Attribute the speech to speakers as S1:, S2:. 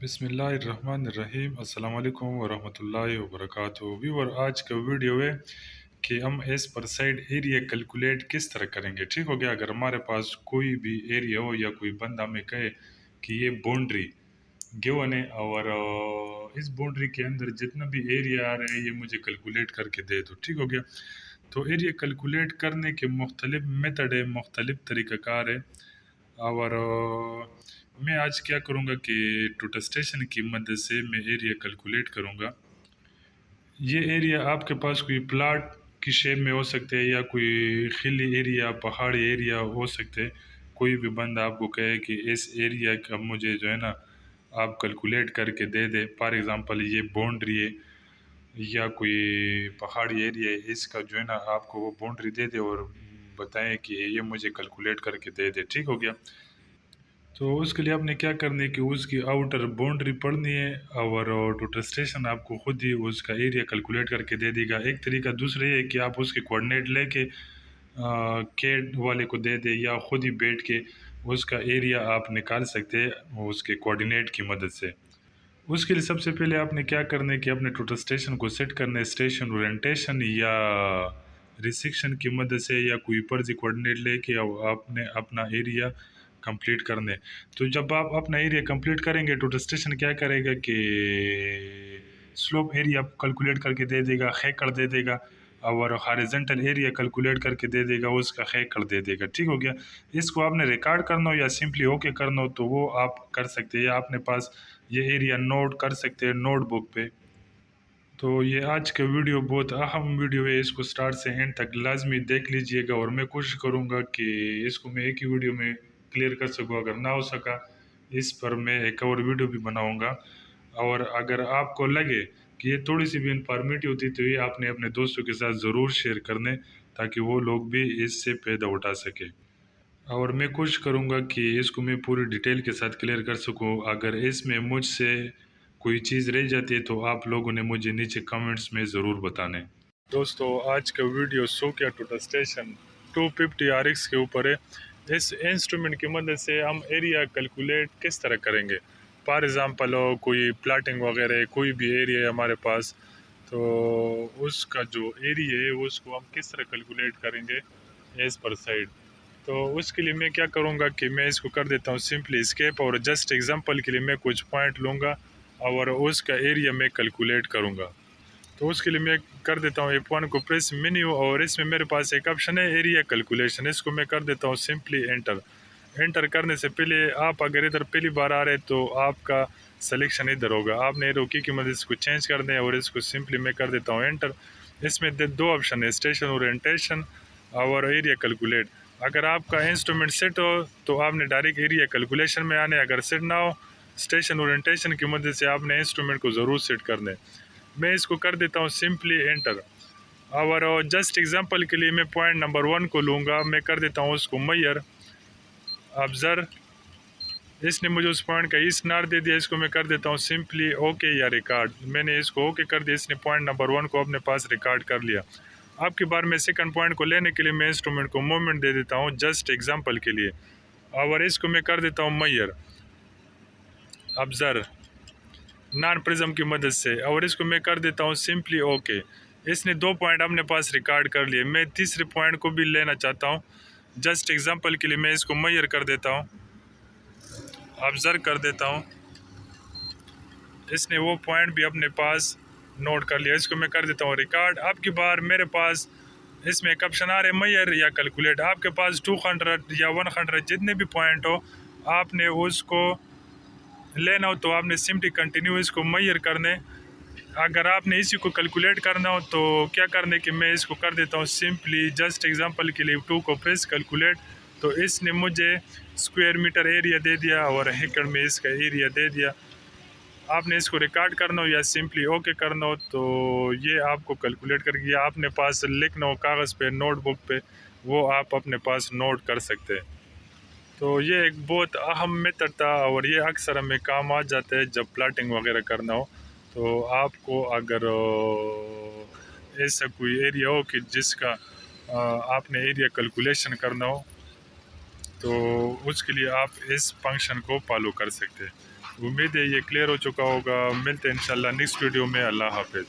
S1: بسم اللہ الرحمن الرحیم۔ السلام علیکم ورحمۃ اللہ وبرکاتہ۔ ویور، آج کا ویڈیو ہے کہ ہم ایس پر سائڈ ایریا کیلکولیٹ کس طرح کریں گے۔ ٹھیک ہو گیا؟ اگر ہمارے پاس کوئی بھی ایریا ہو یا کوئی بندہ ہمیں کہے کہ یہ باؤنڈری گیون ہے اور اس باؤنڈری کے اندر جتنا بھی ایریا آ رہا ہے یہ مجھے کیلکولیٹ کر کے دے دو۔ ٹھیک ہو گیا؟ تو ایریا کیلکولیٹ کرنے کے مختلف میتھڈ ہے، مختلف طریقہ کار ہے، اور میں آج کیا کروں گا کہ ٹوٹل اسٹیشن کی مدد سے میں ایریا کیلکولیٹ کروں گا۔ یہ ایریا آپ کے پاس کوئی پلاٹ کی شیپ میں ہو سکتے ہیں یا کوئی خلی ایریا، پہاڑی ایریا ہو سکتے۔ کوئی بھی بندہ آپ کو کہے کہ اس ایریا کا مجھے جو ہے نا آپ کیلکولیٹ کر کے دے دے، فار ایگزامپل یہ باؤنڈری ہے یا کوئی پہاڑی ایریا ہے، اس کا جو ہے نا آپ کو وہ باؤنڈری دے دے اور بتائیں کہ یہ مجھے کیلکولیٹ کر کے دے دے۔ ٹھیک ہو گیا؟ تو اس کے لیے آپ نے کیا کرنا ہے کہ اس کی آؤٹر باؤنڈری پڑھنی ہے اور ٹوٹل اسٹیشن آپ کو خود ہی اس کا ایریا کیلکولیٹ کر کے دے دے گا۔ ایک طریقہ دوسرا یہ ہے کہ آپ اس کے کوآرڈینیٹ لے کے کیڈ والے کو دے دے یا خود ہی بیٹھ کے اس کا ایریا آپ نکال سکتے ہیں اس کے کوآرڈینیٹ کی مدد سے۔ اس کے لیے سب سے پہلے آپ نے کیا کرنا ہے کہ اپنے ٹوٹل اسٹیشن کو سیٹ کرنا ہے اسٹیشن اورینٹیشن یا ریسیکشن کی مدد سے یا کوئی فرضی کوآرڈینیٹ لے کے آپ نے اپنا ایریا کمپلیٹ کرنے۔ تو جب آپ اپنا ایریا کمپلیٹ کریں گے ٹوٹل اسٹیشن کیا کرے گا کہ سلوپ ایریا کیلکولیٹ کر کے دے دے گا، خیکڑ دے دے گا، اور ہاریزنٹل ایریا کیلکولیٹ کر کے دے دے گا، اس کا خیکڑ دے دے گا۔ ٹھیک ہو گیا؟ اس کو آپ نے ریکارڈ کرنا ہو یا سمپلی اوکے کرنا ہو تو وہ آپ کر سکتے ہیں، یا اپنے پاس یہ ایریا نوٹ کر سکتے ہیں نوٹ بک پہ۔ تو یہ آج کا ویڈیو بہت اہم ویڈیو ہے، اس کو سٹارٹ سے اینڈ تک لازمی دیکھ لیجئے گا، اور میں کوشش کروں گا کہ اس کو میں ایک ہی ویڈیو میں کلیئر کر سکوں۔ اگر نہ ہو سکا اس پر میں ایک اور ویڈیو بھی بناؤں گا، اور اگر آپ کو لگے کہ یہ تھوڑی سی بھی انفارمیٹیو ہوتی تو یہ آپ نے اپنے دوستوں کے ساتھ ضرور شیئر کرنے تاکہ وہ لوگ بھی اس سے فائدہ اٹھا سکے، اور میں کوشش کروں گا کہ اس کو میں پوری ڈیٹیل کے ساتھ کلیئر کر سکوں۔ اگر اس میں مجھ سے کوئی چیز رہ جاتی ہے تو آپ لوگوں نے مجھے نیچے کمنٹس میں ضرور بتانے۔ دوستو، آج کا ویڈیو سوکیا ٹوٹل اسٹیشن 250 RX کے اوپر ہے۔ اس انسٹرومنٹ کی مدد سے ہم ایریا کیلکولیٹ کس طرح کریں گے۔ فار ایگزامپل کوئی پلاٹنگ وغیرہ ہے، کوئی بھی ایریا ہے ہمارے پاس، تو اس کا جو ایریا ہے اس کو ہم کس طرح کیلکولیٹ کریں گے ایز پر سائڈ۔ تو اس کے لیے میں کیا کروں گا کہ میں اس کو کر دیتا ہوں سمپلی اسکیپ، اور جسٹ ایگزامپل کے لیے میں کچھ پوائنٹ لوں گا اور اس کا ایریا میں کیلکولیٹ کروں گا۔ تو اس کے لیے میں کر دیتا ہوں F1 کو پریس مینیو، اور اس میں میرے پاس ایک آپشن ہے ایریا کیلکولیشن، اس کو میں کر دیتا ہوں سمپلی انٹر۔ انٹر کرنے سے پہلے آپ اگر ادھر پہلی بار آ رہے تو آپ کا سلیکشن ادھر ہوگا، آپ نے ایرو کی مدد اس کو چینج کر دیں، اور اس کو سمپلی میں کر دیتا ہوں انٹر۔ اس میں دو آپشن ہے، اسٹیشن اورینٹیشن اور ایریا کیلکولیٹ۔ اگر آپ کا انسٹرومنٹ سیٹ ہو تو آپ نے ڈائریکٹ ایریا کیلکولیشن میں آنے، اگر سیٹ نہ ہو اسٹیشن اورینٹیشن کی مدد سے آپ نے انسٹرومنٹ کو ضرور سیٹ کر دیں۔ میں اس کو کر دیتا ہوں سمپلی انٹر، اور جسٹ ایگزامپل کے لیے میں پوائنٹ نمبر 1 کو لوں گا، میں کر دیتا ہوں اس کو میئر ابزر۔ اس نے مجھے اس پوائنٹ کا ایس نار دے دیا، اس کو میں کر دیتا ہوں سمپلی اوکے یا ریکارڈ۔ میں نے اس کو اوکے کر دیا، اس نے پوائنٹ نمبر 1 کو اپنے پاس ریکارڈ کر لیا۔ اب کی بار میں سیکنڈ پوائنٹ کو لینے کے لیے میں انسٹرومنٹ کو موومنٹ دے دیتا ہوں جسٹ ایگزامپل کے لیے، اور اس کو میں کر دیتا ہوں میئر ابزر نان پرزم کی مدد سے، اور اس کو میں کر دیتا ہوں سمپلی اوکے۔ اس نے 2 پوائنٹ اپنے پاس ریکارڈ کر لیے، میں تیسرے پوائنٹ کو بھی لینا چاہتا ہوں، جسٹ ایگزامپل کے لیے میں اس کو میئر کر دیتا ہوں، ابزر کر دیتا ہوں۔ اس نے وہ پوائنٹ بھی اپنے پاس نوٹ کر لیا، اس کو میں کر دیتا ہوں ریکارڈ۔ اب کی بار میرے پاس اس میں ایک آپشن آ رہا ہے میئر یا کیلکولیٹ۔ آپ کے پاس 200 یا 100 جتنے بھی پوائنٹ ہو آپ نے اس کو لینا ہو تو آپ نے سمپلی کنٹینیو اس کو میئر کرنے۔ اگر آپ نے اسی کو کیلکولیٹ کرنا ہو تو کیا کرنے کہ میں اس کو کر دیتا ہوں سمپلی جسٹ ایگزامپل کے لیے 2 کو پریس کیلکولیٹ، تو اس نے مجھے اسکوائر میٹر ایریا دے دیا اور ہیکڑ میں اس کا ایریا دے دیا۔ آپ نے اس کو ریکارڈ کرنا ہو یا سمپلی اوکے کرنا ہو تو یہ آپ کو کیلکولیٹ کر کے آپ نے پاس لکھنا ہو کاغذ پہ نوٹ بک پہ، وہ آپ اپنے پاس نوٹ کر سکتے ہیں۔ تو یہ ایک بہت اہم میتھڈ تھا، اور یہ اکثر ہمیں کام آ جاتا ہے جب پلاٹنگ وغیرہ کرنا ہو۔ تو آپ کو اگر ایسا کوئی ایریا ہو کہ جس کا آپ نے ایریا کیلکولیشن کرنا ہو تو اس کے لیے آپ اس فنکشن کو فالو کر سکتے ہیں۔ امید ہے یہ کلیئر ہو چکا ہوگا. ملتے ہیں انشاءاللہ نیکسٹ ویڈیو میں. اللہ حافظ.